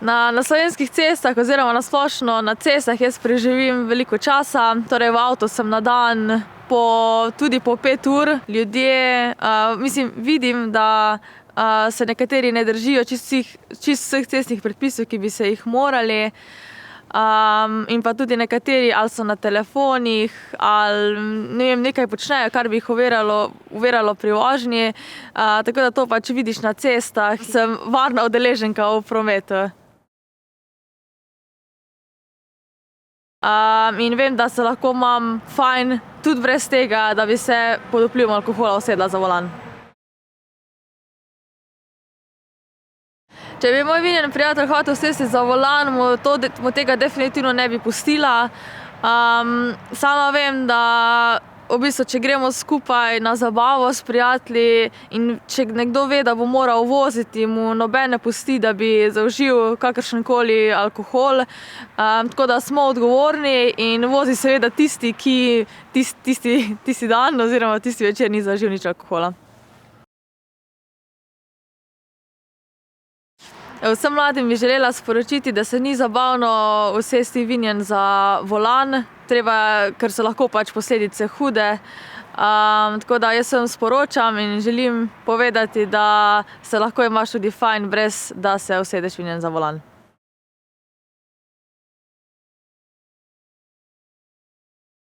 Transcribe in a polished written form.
Na slovenskih cestah oziroma na splošno na cestah jaz preživim veliko časa, torej v avtu sem na dan tudi po 5 ur. Ljudje, vidim, da se nekateri ne držijo čisto vseh cestnih predpisov, ki bi se jih morali. In pa tudi nekateri ali so na telefonih ali ne vem, nekaj počnejo, kar bi jih oviralo pri vožnji. Tako da to pač vidiš na cestah. Sem varna udeleženka v prometu. In vem, da se lahko imam fajn tudi brez tega, da bi se pod vplivom alkohola usedla za volan. Če bi moj vinjen prijatelj hotel sesti za volan, mu tega definitivno ne bi pustila. Sama vem, da v bistvu, če gremo skupaj na zabavo s prijatelji in če nekdo ve, da bo moral voziti, mu noben ne pusti, da bi zaužil kakršenkoli alkohol. Tako da smo odgovorni in vozi seveda tisti, ki tisti dan oziroma tisti večer ni zaužil nič alkohola. Vsem mladim bi želela sporočiti, da se ni zabavno usesti vinjen za volan, ker so lahko pač posledice hude. Tako da jaz vsem sporočam in želim povedati, da se lahko imaš tudi fajn, brez da se usedeš vinjen za volan.